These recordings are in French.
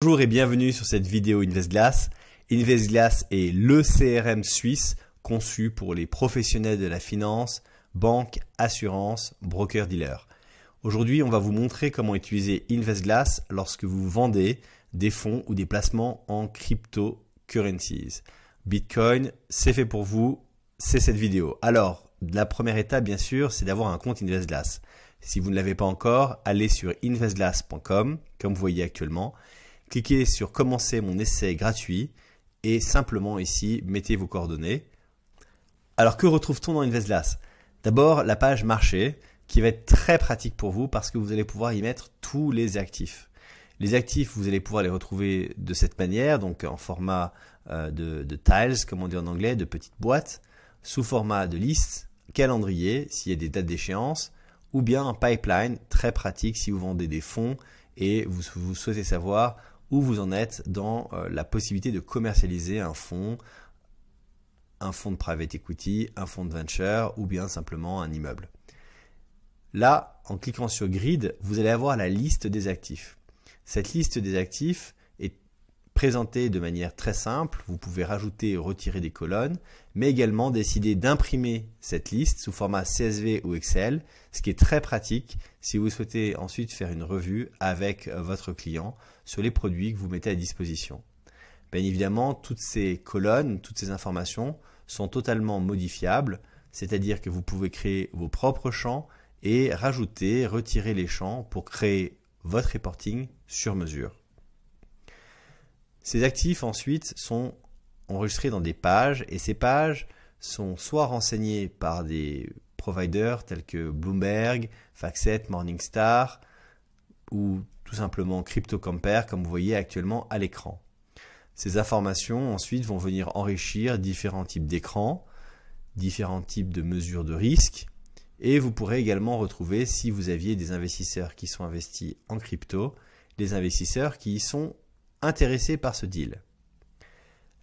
Bonjour et bienvenue sur cette vidéo InvestGlass. InvestGlass est le CRM suisse conçu pour les professionnels de la finance, banque, assurance, broker-dealer. Aujourd'hui, on va vous montrer comment utiliser InvestGlass lorsque vous vendez des fonds ou des placements en cryptocurrencies. Bitcoin, c'est fait pour vous, c'est cette vidéo. Alors, la première étape, bien sûr, c'est d'avoir un compte InvestGlass. Si vous ne l'avez pas encore, allez sur investglass.com, comme vous voyez actuellement. Cliquez sur commencer mon essai gratuit et simplement ici, mettez vos coordonnées. Alors que retrouve-t-on dans InvestGlass? D'abord, la page marché qui va être très pratique pour vous parce que vous allez pouvoir y mettre tous les actifs. Les actifs, vous allez pouvoir les retrouver de cette manière, donc en format de tiles, comme on dit en anglais, de petites boîtes, sous format de liste, calendrier, s'il y a des dates d'échéance, ou bien un pipeline très pratique si vous vendez des fonds et vous souhaitez savoir où vous en êtes dans la possibilité de commercialiser un fonds de private equity, un fonds de venture ou bien simplement un immeuble. Là, en cliquant sur Grid, vous allez avoir la liste des actifs. Cette liste des actifs est présentée de manière très simple. Vous pouvez rajouter et retirer des colonnes, mais également décider d'imprimer cette liste sous format CSV ou Excel, ce qui est très pratique si vous souhaitez ensuite faire une revue avec votre client sur les produits que vous mettez à disposition. Bien évidemment, toutes ces colonnes, toutes ces informations sont totalement modifiables, c'est-à-dire que vous pouvez créer vos propres champs et rajouter, retirer les champs pour créer votre reporting sur mesure. Ces actifs ensuite sont enregistrés dans des pages et ces pages sont soit renseignées par des providers tels que Bloomberg, FactSet, Morningstar ou tout simplement CryptoCompare comme vous voyez actuellement à l'écran. Ces informations ensuite vont venir enrichir différents types d'écrans, différents types de mesures de risque et vous pourrez également retrouver si vous aviez des investisseurs qui sont investis en crypto, les investisseurs qui y sont intéressés par ce deal.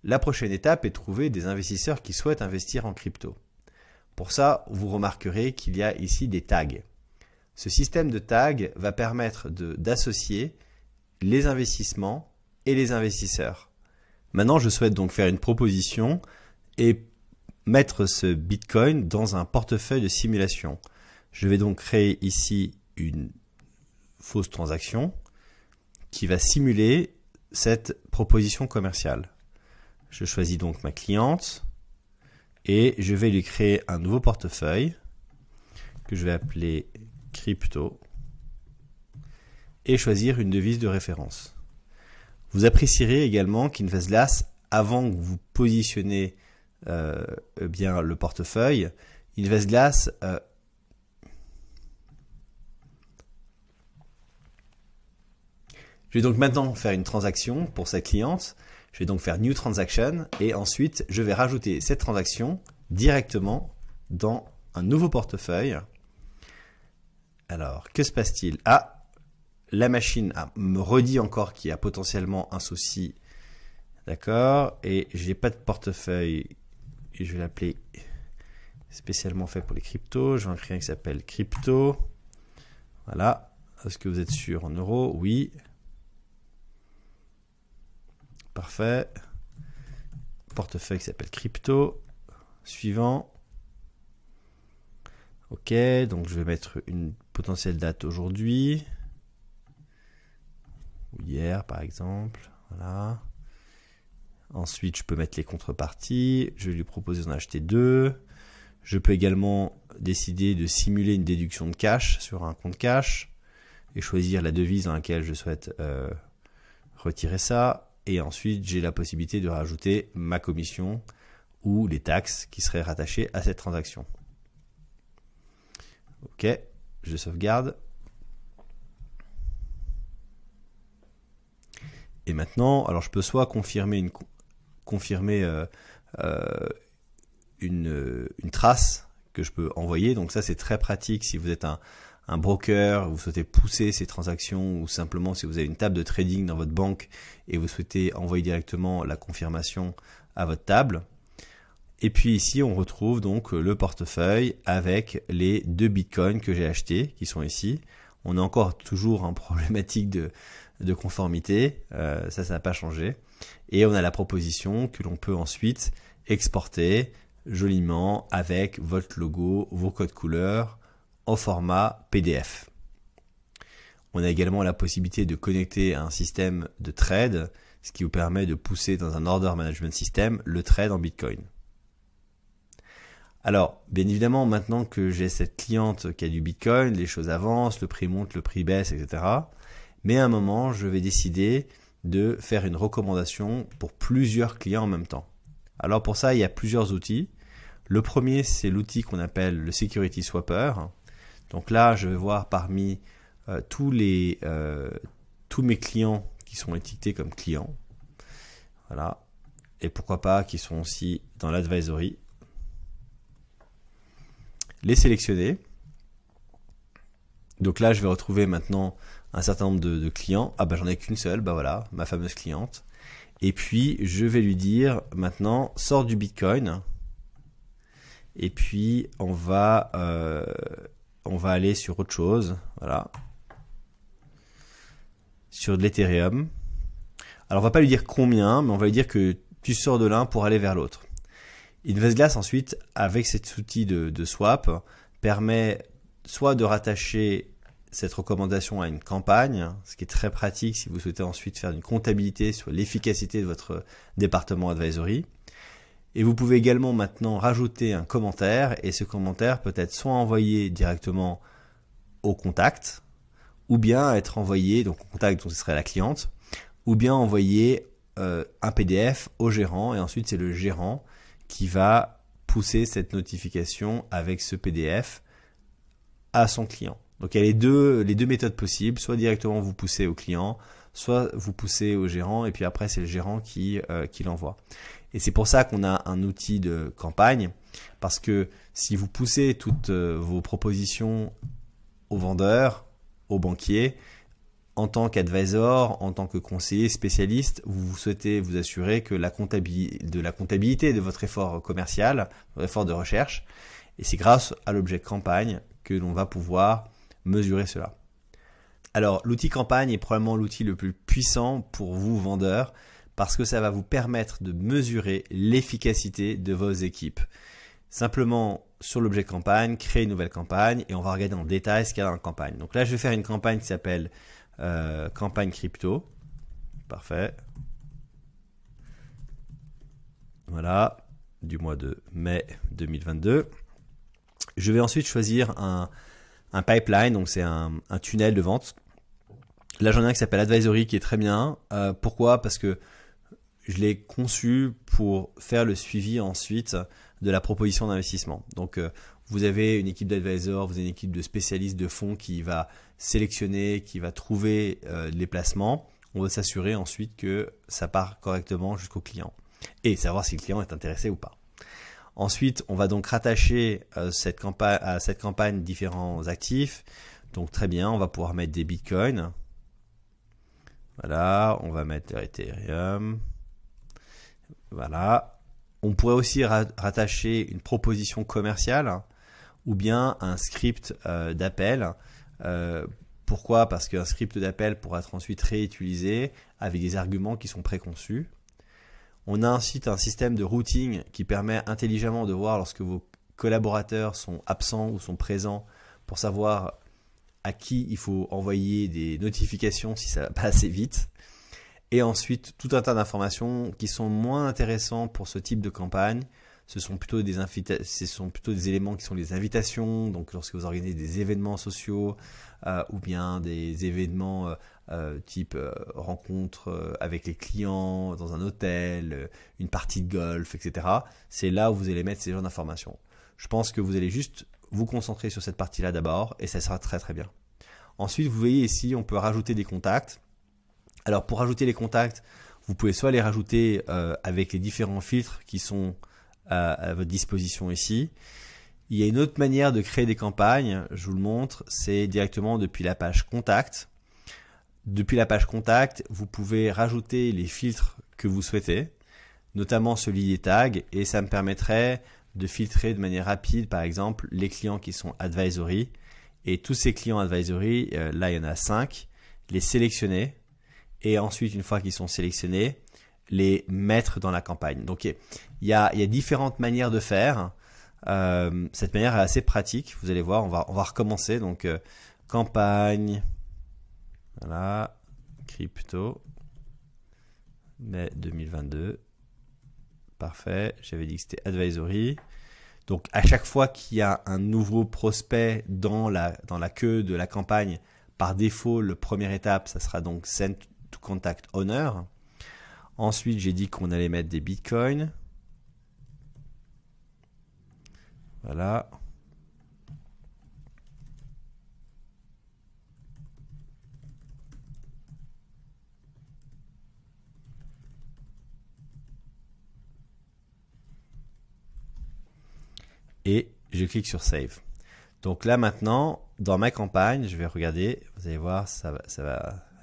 La prochaine étape est de trouver des investisseurs qui souhaitent investir en crypto. Pour ça, vous remarquerez qu'il y a ici des tags. Ce système de tags va permettre d'associer les investissements et les investisseurs. Maintenant, je souhaite donc faire une proposition et mettre ce Bitcoin dans un portefeuille de simulation. Je vais donc créer ici une fausse transaction qui va simuler cette proposition commerciale. Je choisis donc ma cliente et je vais lui créer un nouveau portefeuille que je vais appeler crypto et choisir une devise de référence. Vous apprécierez également qu'InvestGlass, avant que vous positionnez bien le portefeuille, InvestGlass je vais donc maintenant faire une transaction pour cette cliente. Je vais donc faire New Transaction et ensuite je vais rajouter cette transaction directement dans un nouveau portefeuille. Alors, que se passe-t-il? Ah, la machine me redit encore qu'il y a potentiellement un souci. D'accord. Et je n'ai pas de portefeuille. Et je vais l'appeler spécialement fait pour les cryptos. Je vais en créer un qui s'appelle Crypto. Voilà. Est-ce que vous êtes sûr en euros? Oui. Parfait. Portefeuille qui s'appelle Crypto. Suivant. Ok, donc je vais mettre une potentielle date aujourd'hui. Ou hier par exemple. Voilà. Ensuite, je peux mettre les contreparties. Je vais lui proposer d'en acheter 2. Je peux également décider de simuler une déduction de cash sur un compte cash et choisir la devise dans laquelle je souhaite retirer ça. Et ensuite, j'ai la possibilité de rajouter ma commission ou les taxes qui seraient rattachées à cette transaction. Ok, je sauvegarde. Et maintenant, alors je peux soit confirmer une trace que je peux envoyer. Donc ça, c'est très pratique si vous êtes un broker, vous souhaitez pousser ces transactions ou simplement si vous avez une table de trading dans votre banque et vous souhaitez envoyer directement la confirmation à votre table. Et puis ici, on retrouve donc le portefeuille avec les 2 bitcoins que j'ai achetés qui sont ici. On a encore toujours une problématique de conformité, ça n'a pas changé. Et on a la proposition que l'on peut ensuite exporter joliment avec votre logo, vos codes couleurs en format PDF. On a également la possibilité de connecter à un système de trade, ce qui vous permet de pousser dans un order management system le trade en Bitcoin. Alors, bien évidemment, maintenant que j'ai cette cliente qui a du Bitcoin, les choses avancent, le prix monte, le prix baisse, etc. Mais à un moment, je vais décider de faire une recommandation pour plusieurs clients en même temps. Alors pour ça, il y a plusieurs outils. Le premier, c'est l'outil qu'on appelle le Security Swapper. Donc là, je vais voir parmi tous mes clients qui sont étiquetés comme clients. Voilà. Et pourquoi pas qui sont aussi dans l'advisory. Les sélectionner. Donc là, je vais retrouver maintenant un certain nombre de clients. Ah ben j'en ai qu'une seule, ben voilà, ma fameuse cliente. Et puis je vais lui dire maintenant, sors du Bitcoin. Et puis on va aller sur autre chose, voilà, sur de l'Ethereum. Alors on va pas lui dire combien, mais on va lui dire que tu sors de l'un pour aller vers l'autre. InvestGlass ensuite, avec cet outil de swap, permet soit de rattacher cette recommandation à une campagne, ce qui est très pratique si vous souhaitez ensuite faire une comptabilité sur l'efficacité de votre département advisory. Et vous pouvez également maintenant rajouter un commentaire, et ce commentaire peut être soit envoyé directement au contact, ou bien être envoyé, donc au contact, donc ce serait la cliente, ou bien envoyer un PDF au gérant, et ensuite c'est le gérant qui va pousser cette notification avec ce PDF à son client. Donc il y a les deux méthodes possibles, soit directement vous poussez au client, soit vous poussez au gérant, et puis après c'est le gérant qui l'envoie. Et c'est pour ça qu'on a un outil de campagne, parce que si vous poussez toutes vos propositions aux vendeurs, aux banquiers, en tant qu'advisor, en tant que conseiller spécialiste, vous souhaitez vous assurer que la comptabilité de votre effort commercial, votre effort de recherche, et c'est grâce à l'objet campagne que l'on va pouvoir mesurer cela. Alors l'outil campagne est probablement l'outil le plus puissant pour vous vendeurs, parce que ça va vous permettre de mesurer l'efficacité de vos équipes. Simplement sur l'objet campagne, créer une nouvelle campagne, et on va regarder en détail ce qu'il y a dans la campagne. Donc là je vais faire une campagne qui s'appelle campagne crypto. Parfait. Voilà, du mois de mai 2022. Je vais ensuite choisir un pipeline, donc c'est un tunnel de vente. Là j'en ai un qui s'appelle Advisory qui est très bien. Pourquoi? Parce que je l'ai conçu pour faire le suivi ensuite de la proposition d'investissement. Donc vous avez une équipe d'advisors, vous avez une équipe de spécialistes de fonds qui va sélectionner, qui va trouver les placements. On va s'assurer ensuite que ça part correctement jusqu'au client et savoir si le client est intéressé ou pas. Ensuite, on va donc rattacher à cette campagne différents actifs. Donc très bien, on va pouvoir mettre des bitcoins. Voilà, on va mettre Ethereum. Voilà. On pourrait aussi rattacher une proposition commerciale ou bien un script d'appel. Pourquoi? Parce qu'un script d'appel pourra être ensuite réutilisé avec des arguments qui sont préconçus. On a ensuite un système de routing qui permet intelligemment de voir lorsque vos collaborateurs sont absents ou sont présents pour savoir à qui il faut envoyer des notifications si ça va pas assez vite. Et ensuite, tout un tas d'informations qui sont moins intéressantes pour ce type de campagne. Ce sont plutôt des éléments qui sont les invitations. Donc, lorsque vous organisez des événements sociaux ou bien des événements type rencontre avec les clients dans un hôtel, une partie de golf, etc. C'est là où vous allez mettre ces genres d'informations. Je pense que vous allez juste vous concentrer sur cette partie-là d'abord et ça sera très très bien. Ensuite, vous voyez ici, on peut rajouter des contacts. Alors, pour rajouter les contacts, vous pouvez soit les rajouter avec les différents filtres qui sont à votre disposition ici. Il y a une autre manière de créer des campagnes, je vous le montre, c'est directement depuis la page Contact. Depuis la page Contact, vous pouvez rajouter les filtres que vous souhaitez, notamment celui des tags, et ça me permettrait de filtrer de manière rapide, par exemple, les clients qui sont advisory. Et tous ces clients advisory, là il y en a 5, les sélectionner et ensuite, une fois qu'ils sont sélectionnés, les mettre dans la campagne. Donc, il y a différentes manières de faire. Cette manière est assez pratique. Vous allez voir, on va recommencer. Donc, campagne, voilà, crypto, mai 2022. Parfait. J'avais dit que c'était advisory. Donc, à chaque fois qu'il y a un nouveau prospect dans la queue de la campagne, par défaut, la première étape, ça sera donc Send to Contact Owner. Ensuite, j'ai dit qu'on allait mettre des bitcoins. Voilà. Et je clique sur Save. Donc là maintenant, dans ma campagne, je vais regarder, vous allez voir,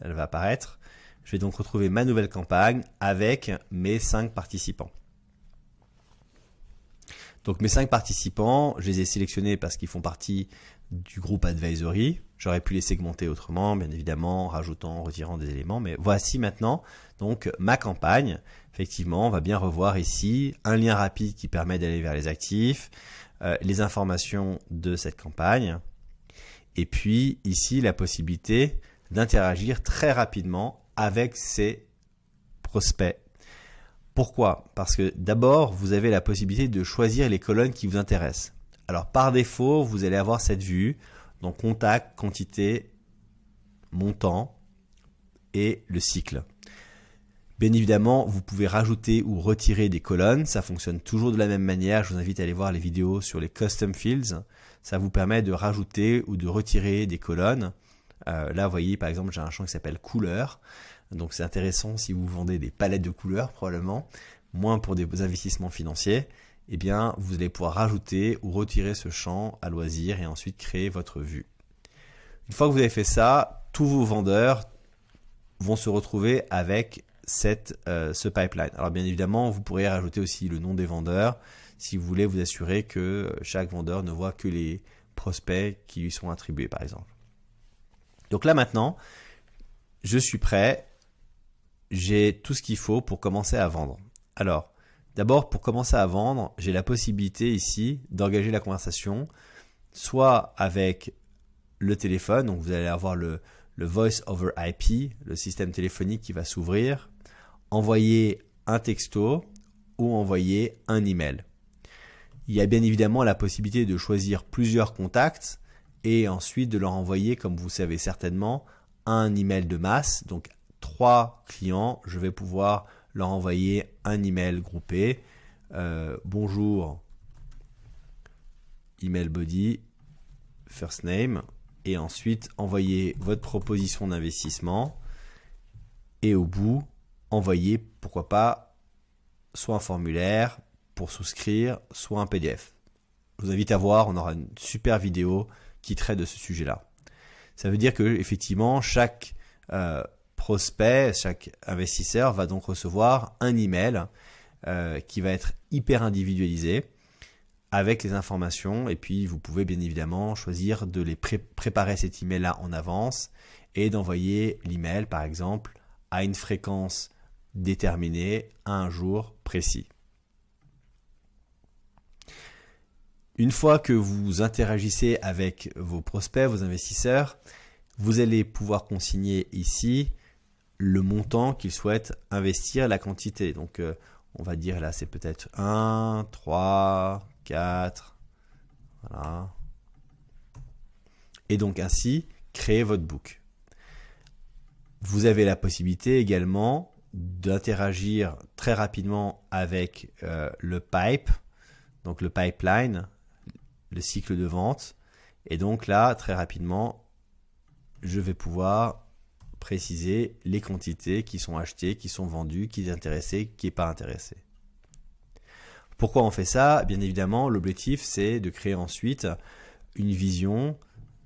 elle va apparaître. Je vais donc retrouver ma nouvelle campagne avec mes 5 participants. Donc mes 5 participants, je les ai sélectionnés parce qu'ils font partie du groupe Advisory. J'aurais pu les segmenter autrement, bien évidemment, en rajoutant, en retirant des éléments. Mais voici maintenant donc ma campagne. Effectivement, on va bien revoir ici un lien rapide qui permet d'aller vers les actifs, les informations de cette campagne. Et puis ici, la possibilité d'interagir très rapidement avec ces prospects. Pourquoi? Parce que d'abord, vous avez la possibilité de choisir les colonnes qui vous intéressent. Alors par défaut, vous allez avoir cette vue, donc contact, quantité, montant et le cycle. Bien évidemment, vous pouvez rajouter ou retirer des colonnes, ça fonctionne toujours de la même manière. Je vous invite à aller voir les vidéos sur les custom fields. Ça vous permet de rajouter ou de retirer des colonnes. Là, vous voyez, par exemple, j'ai un champ qui s'appelle couleur. Donc c'est intéressant si vous vendez des palettes de couleurs probablement, moins pour des investissements financiers. Eh bien, vous allez pouvoir rajouter ou retirer ce champ à loisir et ensuite créer votre vue. Une fois que vous avez fait ça, tous vos vendeurs vont se retrouver avec ce pipeline. Alors bien évidemment, vous pourrez rajouter aussi le nom des vendeurs si vous voulez vous assurer que chaque vendeur ne voit que les prospects qui lui sont attribués par exemple. Donc là maintenant, je suis prêt, j'ai tout ce qu'il faut pour commencer à vendre. Alors, d'abord pour commencer à vendre, j'ai la possibilité ici d'engager la conversation soit avec le téléphone, donc vous allez avoir le Voice over IP, le système téléphonique qui va s'ouvrir, envoyer un texto ou envoyer un email. Il y a bien évidemment la possibilité de choisir plusieurs contacts et ensuite de leur envoyer, comme vous savez certainement, un email de masse. Donc 3 clients, je vais pouvoir leur envoyer un email groupé. Bonjour, email body, first name, et ensuite envoyer votre proposition d'investissement et au bout, envoyer, pourquoi pas, soit un formulaire pour souscrire, soit un PDF. Je vous invite à voir, on aura une super vidéo qui traite de ce sujet-là. Ça veut dire que effectivement, chaque prospect, chaque investisseur va donc recevoir un email qui va être hyper individualisé avec les informations et puis vous pouvez bien évidemment choisir de les préparer cet email-là en avance et d'envoyer l'email par exemple à une fréquence déterminée à un jour précis. Une fois que vous interagissez avec vos prospects, vos investisseurs, vous allez pouvoir consigner ici le montant qu'ils souhaitent investir, la quantité. Donc, on va dire là, c'est peut-être 1, 3, 4, voilà. Et donc ainsi, créer votre book. Vous avez la possibilité également d'interagir très rapidement avec le pipe, donc le pipeline, le cycle de vente. Et donc là, très rapidement, je vais pouvoir préciser les quantités qui sont achetées, qui sont vendues, qui est intéressé, qui n'est pas intéressé. Pourquoi on fait ça? Bien évidemment, l'objectif, c'est de créer ensuite une vision,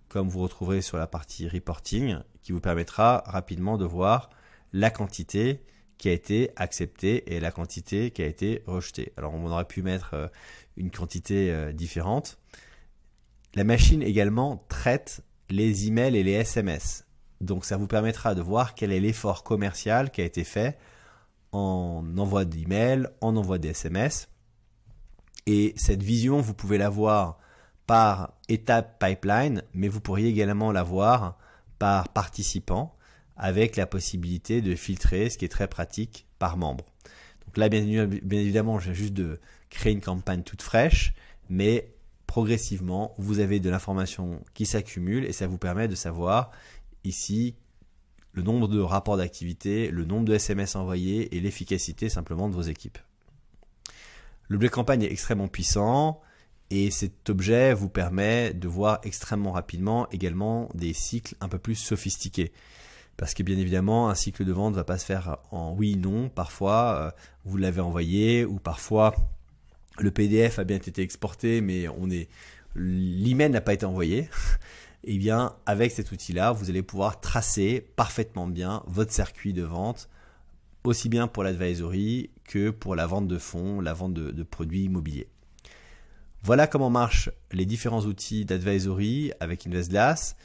comme vous retrouverez sur la partie reporting, qui vous permettra rapidement de voir la quantité qui a été acceptée et la quantité qui a été rejetée. Alors, on aurait pu mettre une quantité différente. La machine également traite les emails et les SMS. Donc ça vous permettra de voir quel est l'effort commercial qui a été fait en envoi d'email, en envoi des SMS. Et cette vision, vous pouvez l'avoir par étape pipeline, mais vous pourriez également l'avoir par participant, avec la possibilité de filtrer, ce qui est très pratique, par membre. Donc là, bien évidemment, j'ai juste de créer une campagne toute fraîche, mais progressivement, vous avez de l'information qui s'accumule et ça vous permet de savoir ici le nombre de rapports d'activité, le nombre de SMS envoyés et l'efficacité simplement de vos équipes. L'objet campagne est extrêmement puissant et cet objet vous permet de voir extrêmement rapidement également des cycles un peu plus sophistiqués. Parce que bien évidemment, un cycle de vente ne va pas se faire en oui/non. Parfois, vous l'avez envoyé ou parfois le PDF a bien été exporté, mais l'email n'a pas été envoyé. Et bien, avec cet outil-là, vous allez pouvoir tracer parfaitement bien votre circuit de vente, aussi bien pour l'advisory que pour la vente de fonds, la vente de produits immobiliers. Voilà comment marchent les différents outils d'advisory avec InvestGlass.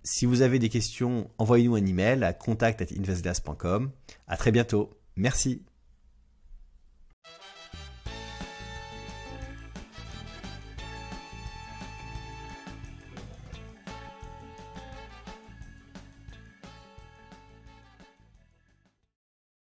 Si vous avez des questions, envoyez-nous un email à contact@investglass.com. À très bientôt. Merci.